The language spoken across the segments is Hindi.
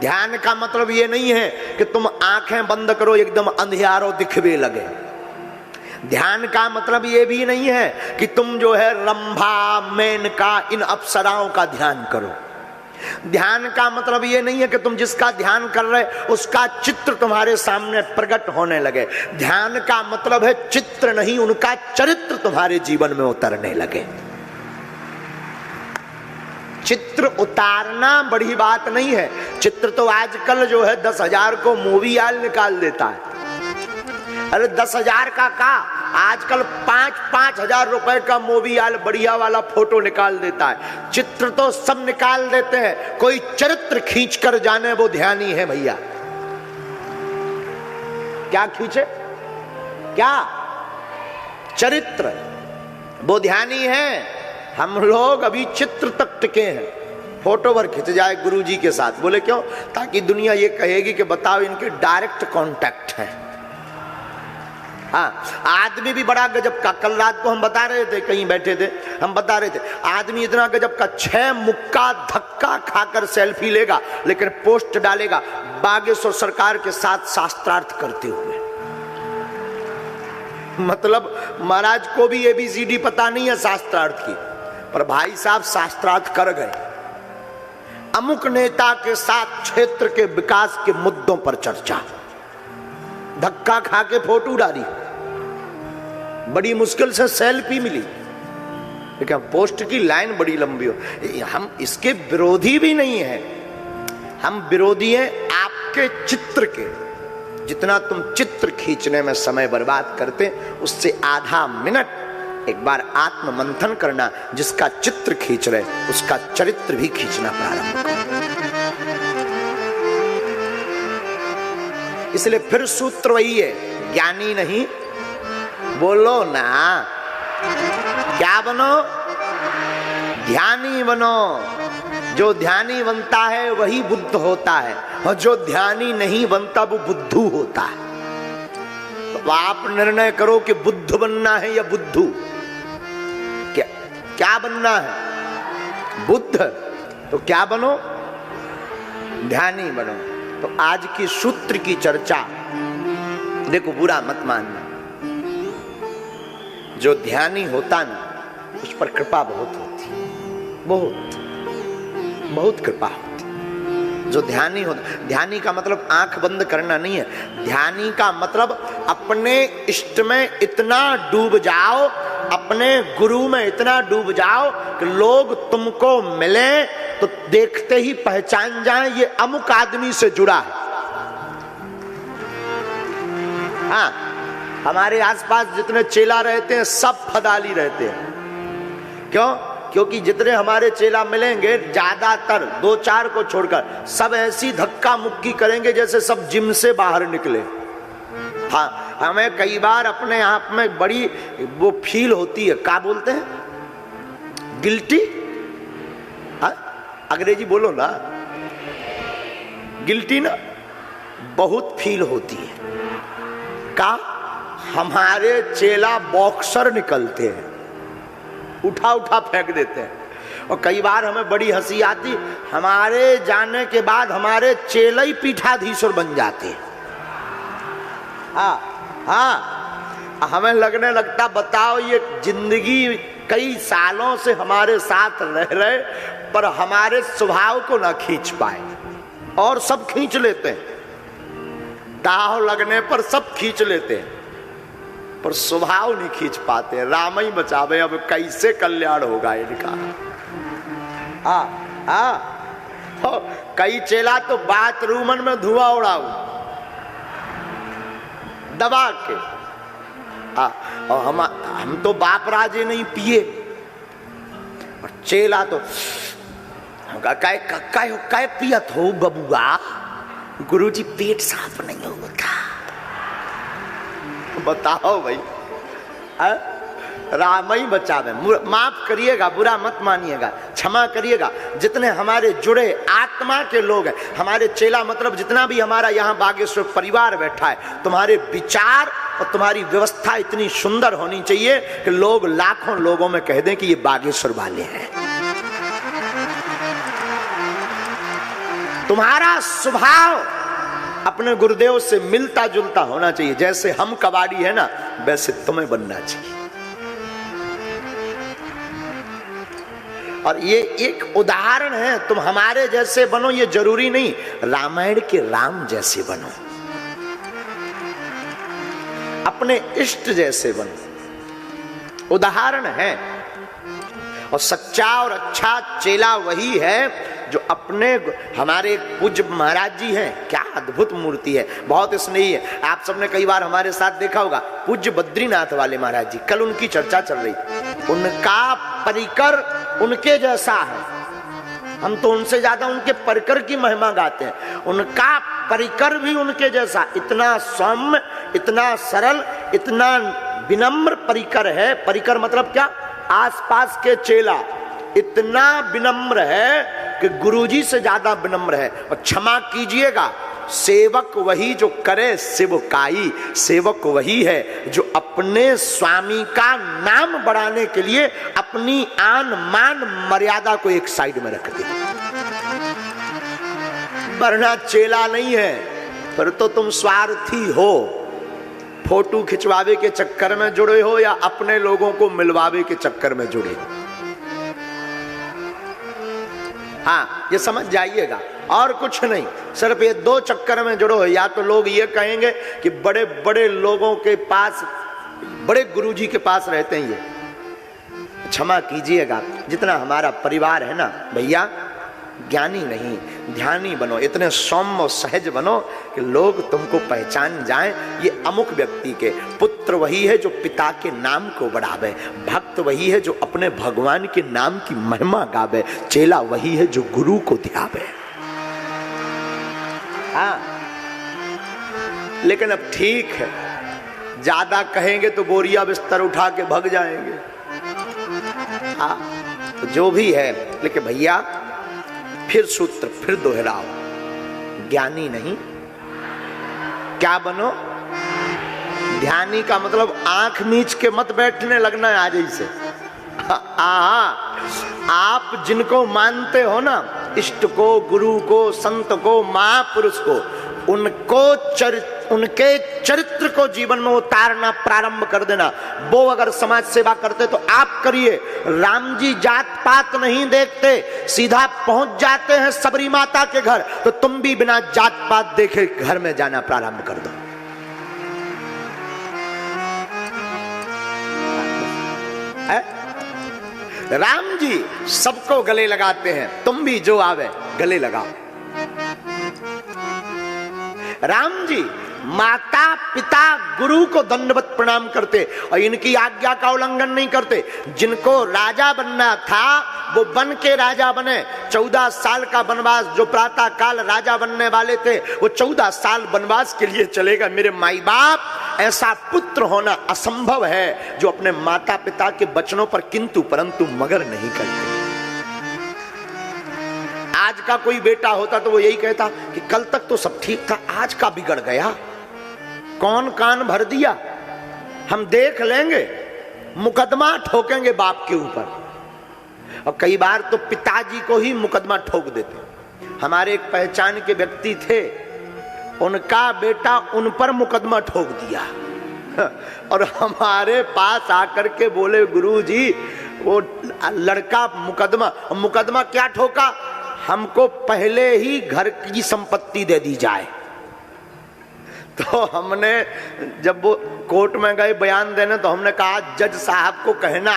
ध्यान का मतलब ये नहीं है कि तुम आंखें बंद करो एकदम अंधियारो दिखवे लगे। ध्यान का मतलब ये भी नहीं है कि तुम जो है रंभा मेनका इन अप्सराओं का ध्यान करो। ध्यान का मतलब ये नहीं है कि तुम जिसका ध्यान कर रहे उसका चित्र तुम्हारे सामने प्रकट होने लगे। ध्यान का मतलब है चित्र नहीं, उनका चरित्र तुम्हारे जीवन में उतरने लगे। चित्र उतारना बड़ी बात नहीं है। चित्र तो आजकल जो है 10,000 को मूवी आल निकाल देता है। अरे 10,000 का आजकल 5-5 हजार रुपए का मूवी आल बढ़िया वाला फोटो निकाल देता है। चित्र तो सब निकाल देते हैं, कोई चरित्र खींच कर जाने वो ध्यानी है भैया। क्या खींचे? क्या चरित्र, वो ध्यानी है। हम लोग अभी चित्र तक टिके हैं। फोटो भर खिंच जाए गुरुजी के साथ, बोले क्यों? ताकि दुनिया ये कहेगी कि बताओ इनके डायरेक्ट कांटेक्ट है। हाँ, आदमी भी बड़ा गजब का। कल रात को हम बता रहे थे, कहीं बैठे थे, हम बता रहे थे आदमी इतना गजब का 6 मुक्का धक्का खाकर सेल्फी लेगा, लेकिन पोस्ट डालेगा बागेश्वर सरकार के साथ शास्त्रार्थ करते हुए। मतलब महाराज को भी ABCD पता नहीं है शास्त्रार्थ की, पर भाई साहब शास्त्रार्थ कर गए। अमुक नेता के साथ क्षेत्र के विकास के मुद्दों पर चर्चा, धक्का खा के फोटो डाली, बड़ी मुश्किल से सेल्फी मिली, लेकिन पोस्ट की लाइन बड़ी लंबी हो। हम इसके विरोधी भी नहीं है, हम विरोधी हैं आपके चित्र के। जितना तुम चित्र खींचने में समय बर्बाद करते, उससे आधा मिनट एक बार आत्म मंथन करना। जिसका चित्र खींच रहे उसका चरित्र भी खींचना प्रारंभ करो। इसलिए फिर सूत्र वही है, ज्ञानी नहीं, बोलो ना, क्या बनो? ध्यानी बनो। जो ध्यानी बनता है वही बुद्ध होता है, और जो ध्यानी नहीं बनता वो बुद्धू होता है। तो आप निर्णय करो कि बुद्ध बनना है या बुद्धू। क्या बनना है? बुद्ध। तो क्या बनो? ध्यानी बनो। तो आज की सूत्र की चर्चा देखो, बुरा मत मानना। जो ध्यानी होता ना, उस पर कृपा बहुत होती, बहुत कृपा होती। जो ध्यानी होता, ध्यानी का मतलब आंख बंद करना नहीं है। ध्यानी का मतलब अपने इष्ट में इतना डूब जाओ, अपने गुरु में इतना डूब जाओ कि लोग तुमको मिले तो देखते ही पहचान जाएं ये अमुक आदमी से जुड़ा है। हाँ, हमारे आसपास जितने चेला रहते हैं सब फदाली रहते हैं। क्यों? क्योंकि जितने हमारे चेला मिलेंगे ज्यादातर 2-4 को छोड़कर सब ऐसी धक्का मुक्की करेंगे जैसे सब जिम से बाहर निकले। हाँ, हमें कई बार अपने आप में बड़ी वो फील होती है, क्या बोलते हैं, गिल्टी। अंग्रेजी बोलो ना, गिल्टी ना, बहुत फील होती है। का हमारे चेला बॉक्सर निकलते हैं, उठा उठा फेंक देते हैं। और कई बार हमें बड़ी हंसी आती, हमारे जाने के बाद हमारे चेले ही पीठाधीश्वर बन जाते हैं। हाँ, हमें लगने लगता, बताओ ये जिंदगी कई सालों से हमारे साथ रह रहे, पर हमारे स्वभाव को ना खींच पाए, और सब खींच लेते हैं। दाव लगने पर सब खींच लेते हैं, पर स्वभाव नहीं खींच पाते। राम ही बचावे, अब कैसे कल्याण होगा इनका। कई चेला तो बाथरूम में धुआं उड़ाऊ दबा के। और हम तो बाप राजे नहीं पिए, और चेला तो काय पियत हो बबुआ, गुरुजी पेट साफ नहीं होता। बताओ भाई, राम ही बचावे। माफ करिएगा, बुरा मत मानिएगा, क्षमा करिएगा। जितने हमारे जुड़े आत्मा के लोग हैं, हमारे चेला मतलब जितना भी हमारा यहाँ बागेश्वर परिवार बैठा है, तुम्हारे विचार और तुम्हारी व्यवस्था इतनी सुंदर होनी चाहिए कि लोग लाखों लोगों में कह दें कि ये बागेश्वर वाले हैं। तुम्हारा स्वभाव अपने गुरुदेव से मिलता जुलता होना चाहिए। जैसे हम कबाड़ी है ना, वैसे तुम्हें बनना चाहिए। और ये एक उदाहरण है, तुम हमारे जैसे बनो ये जरूरी नहीं, रामायण के राम जैसे बनो, अपने इष्ट जैसे बनो। उदाहरण है। और सच्चा और अच्छा चेला वही है जो अपने, हमारे पूज्य महाराज जी हैं, क्या अद्भुत मूर्ति है, बहुत स्नेही है। आप सबने कई बार हमारे साथ देखा होगा, पूज्य बद्रीनाथ वाले महाराज जी, कल उनकी चर्चा चल रही। उनका परिकर उनके जैसा है, हम तो उनसे ज्यादा उनके परिकर की महिमा गाते हैं। उनका परिकर भी उनके जैसा, इतना सौम्य, इतना सरल, इतना विनम्र परिकर है। परिकर मतलब क्या? आसपास के चेला इतना विनम्र है कि गुरुजी से ज्यादा विनम्र है। और क्षमा कीजिएगा, सेवक वही जो करे शिवकाई, सेवक वही है जो अपने स्वामी का नाम बढ़ाने के लिए अपनी आन मान मर्यादा को एक साइड में रख दे। वरना चेला नहीं है, फिर तो तुम स्वार्थी हो, फोटो खिंचवावे के चक्कर में जुड़े हो या अपने लोगों को मिलवावे के चक्कर में जुड़े हो। हाँ, ये समझ जाइएगा, और कुछ नहीं, सिर्फ ये दो चक्कर में जुड़ो। या तो लोग ये कहेंगे कि बड़े बड़े लोगों के पास, बड़े गुरुजी के पास रहते हैं ये। क्षमा कीजिएगा, जितना हमारा परिवार है ना भैया, ज्ञानी नहीं ध्यानी बनो, इतने सौम्य और सहज बनो कि लोग तुमको पहचान जाएं। ये अमुक व्यक्ति के पुत्र वही है जो पिता के नाम को बढ़ावे, भक्त वही है जो अपने भगवान के नाम की महिमा गावे, चेला वही है जो गुरु को ध्यावे। हाँ, लेकिन अब ठीक है, ज्यादा कहेंगे तो बोरिया बिस्तर उठा के भाग जाएंगे। हाँ, तो जो भी है, लेकिन भैया फिर सूत्र फिर दोहराओ, ज्ञानी नहीं, क्या बनो? ध्यानी का मतलब आंख मीच के मत बैठने लगना है आज ही से। आप जिनको मानते हो ना, इष्ट को, गुरु को, संत को, महापुरुष को, उनके चरित्र को जीवन में उतारना प्रारंभ कर देना। वो अगर समाज सेवा करते तो आप करिए। राम जी जात पात नहीं देखते, सीधा पहुंच जाते हैं सबरी माता के घर, तो तुम भी बिना जात पात देखे घर में जाना प्रारंभ कर दो। राम जी सबको गले लगाते हैं, तुम भी जो आवे गले लगाओ। राम जी माता पिता गुरु को दंडवत प्रणाम करते और इनकी आज्ञा का उल्लंघन नहीं करते। जिनको राजा बनना था वो बन के राजा बने। 14 साल का वनवास, जो प्रातः काल राजा बनने वाले थे वो 14 साल वनवास के लिए चलेगा। मेरे माई बाप, ऐसा पुत्र होना असंभव है जो अपने माता पिता के वचनों पर किंतु परंतु मगर नहीं करते। आज का कोई बेटा होता तो वो यही कहता कि कल तक तो सब ठीक था, आज का बिगड़ गया, कौन कान भर दिया, हम देख लेंगे, मुकदमा ठोकेंगे बाप के ऊपर। और कई बार तो पिताजी को ही मुकदमा ठोक देते। हमारे एक पहचान के व्यक्ति थे, उनका बेटा उन पर मुकदमा ठोक दिया और हमारे पास आकर के बोले, गुरुजी वो लड़का मुकदमा क्या ठोका, हमको पहले ही घर की संपत्ति दे दी जाए। तो हमने जब वो कोर्ट में गए बयान देने, तो हमने कहा जज साहब को कहना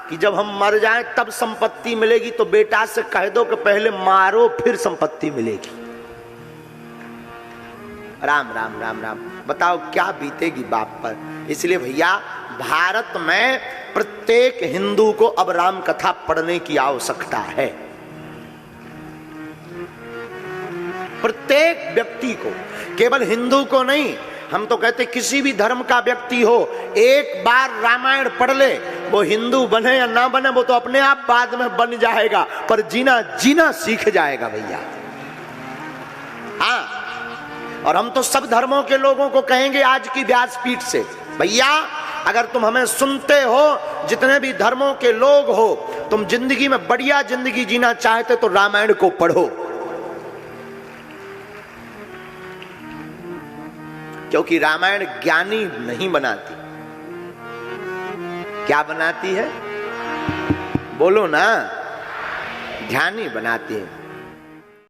कि जब हम मर जाएं तब संपत्ति मिलेगी, तो बेटा से कह दो कि पहले मारो फिर संपत्ति मिलेगी। राम राम राम राम, बताओ क्या बीतेगी बाप पर। इसलिए भैया, भारत में प्रत्येक हिंदू को अब राम कथा पढ़ने की आवश्यकता है। प्रत्येक व्यक्ति को, केवल हिंदू को नहीं, हम तो कहते किसी भी धर्म का व्यक्ति हो, एक बार रामायण पढ़ ले, वो हिंदू बने या ना बने वो तो अपने आप बाद में बन जाएगा, पर जीना सीख जाएगा भैया। हाँ, और हम तो सब धर्मों के लोगों को कहेंगे आज की व्यासपीठ से, भैया अगर तुम हमें सुनते हो, जितने भी धर्मों के लोग हो, तुम जिंदगी में बढ़िया जिंदगी जीना चाहते तो रामायण को पढ़ो। क्योंकि रामायण ज्ञानी नहीं बनाती। क्या बनाती है? बोलो ना, ध्यानी बनाती है।